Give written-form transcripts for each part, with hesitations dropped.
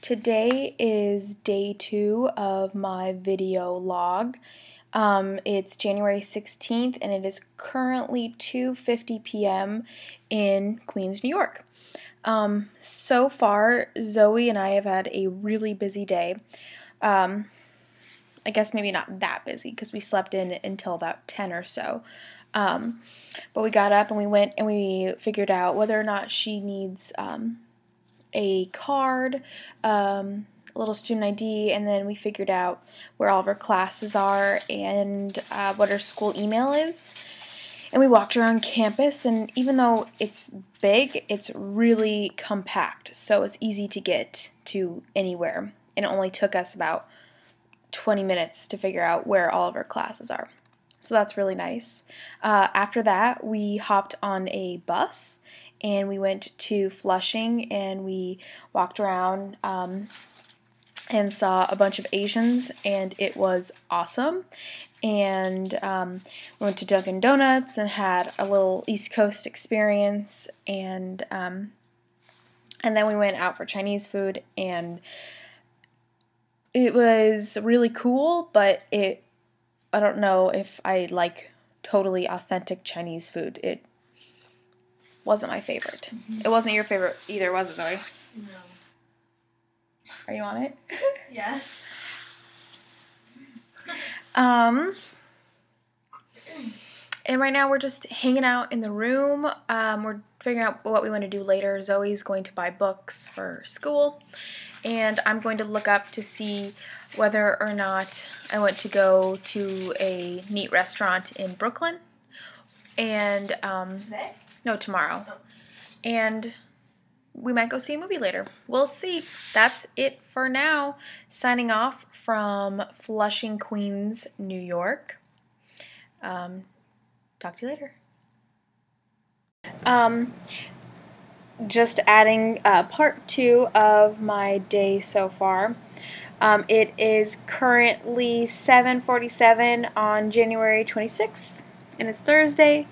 Today is day 2 of my video log. It's January 16th and it is currently 2:50 p.m. in Queens, New York. So far, Zoe and I have had a really busy day. I guess maybe not that busy because we slept in until about 10 or so. But we got up and we went and we figured out whether or not she needs a card, a little student ID, and then we figured out where all of her classes are and what her school email is. And we walked around campus, and even though it's big, it's really compact, so it's easy to get to anywhere. And it only took us about 20 minutes to figure out where all of our classes are. So that's really nice. After that, we hopped on a bus and we went to Flushing and we walked around and saw a bunch of Asians, and it was awesome. And we went to Dunkin' Donuts and had a little East Coast experience, and then we went out for Chinese food, and it was really cool, but I don't know if I like totally authentic Chinese food. It wasn't my favorite. It wasn't your favorite either, was it, Zoe? No. Are you on it? Yes. And right now we're just hanging out in the room. We're figuring out what we want to do later. Zoe's going to buy books for school, and I'm going to look up to see whether or not I want to go to a neat restaurant in Brooklyn. And Today? no, tomorrow. Oh. And we might go see a movie later. We'll see. That's it for now. Signing off from Flushing, Queens, New York. Talk to you later. Just adding part 2 of my day so far. It is currently 7:47 on January 26th, and it's Thursday.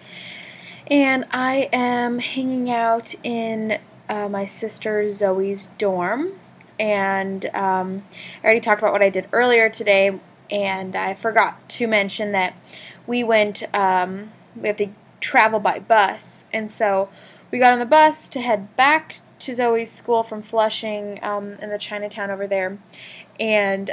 And I am hanging out in my sister Zoe's dorm, and I already talked about what I did earlier today, and I forgot to mention that we have to travel by bus, and so we got on the bus to head back to Zoe's school from Flushing in the Chinatown over there, and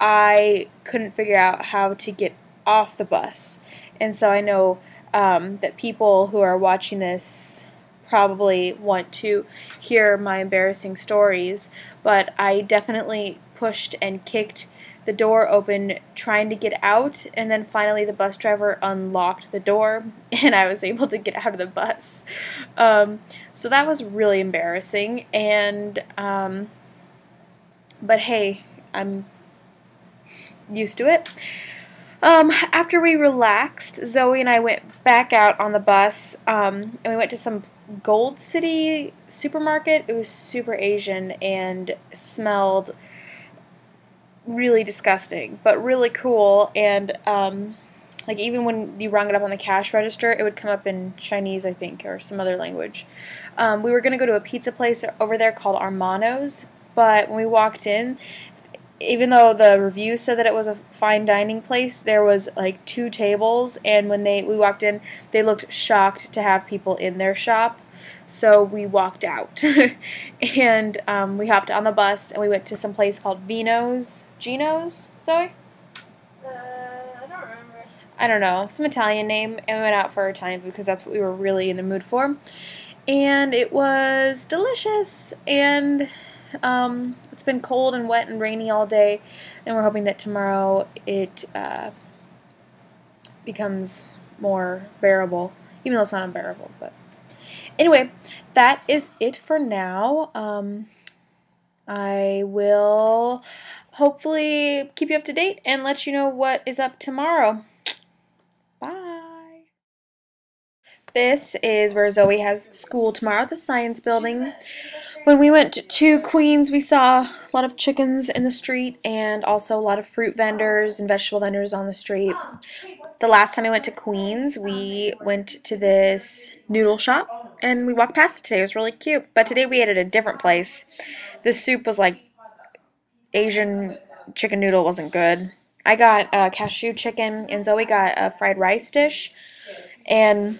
I couldn't figure out how to get off the bus, and so I know that people who are watching this probably want to hear my embarrassing stories, but I definitely pushed and kicked the door open trying to get out, and then finally the bus driver unlocked the door and I was able to get out of the bus. So that was really embarrassing, and but hey, I'm used to it. After we relaxed, Zoe and I went back out on the bus, and we went to some Gold City supermarket. It was super Asian and smelled really disgusting, but really cool, and like even when you rung it up on the cash register, it would come up in Chinese, I think, or some other language. We were going to go to a pizza place over there called Armano's, but when we walked in, even though the review said that it was a fine dining place, there was like 2 tables, and when we walked in, they looked shocked to have people in their shop, so we walked out. And we hopped on the bus and we went to some place called Geno's, Zoe? I don't remember. I don't know, some Italian name, and we went out for Italian food because that's what we were really in the mood for, and it was delicious. And it's been cold and wet and rainy all day, and we're hoping that tomorrow it becomes more bearable, even though it's not unbearable. But anyway, that is it for now. I will hopefully keep you up to date and let you know what is up tomorrow. Bye. This is where Zoe has school tomorrow at the Science Building. When we went to Queens, we saw a lot of chickens in the street and also a lot of fruit vendors and vegetable vendors on the street. The last time I went to Queens, we went to this noodle shop and we walked past it today. It was really cute. But today we ate at a different place. The soup was like Asian chicken noodle wasn't good. I got cashew chicken, and Zoe got a fried rice dish, and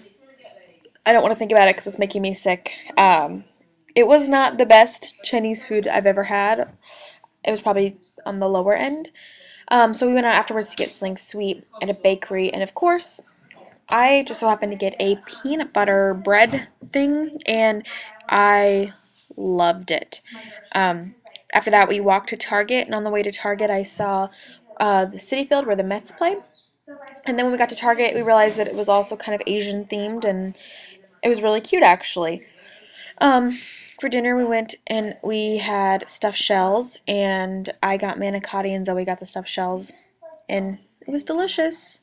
I don't want to think about it because it's making me sick. It was not the best Chinese food I've ever had. It was probably on the lower end. So we went out afterwards to get something sweet at a bakery, and of course, I just so happened to get a peanut butter bread thing, and I loved it. Um, After that, we walked to Target, and on the way to Target, I saw the City Field where the Mets play. And then when we got to Target, we realized that it was also kind of Asian themed, and it was really cute actually. For dinner, we went and we had stuffed shells, and I got manicotti, and Zoe got the stuffed shells, and it was delicious.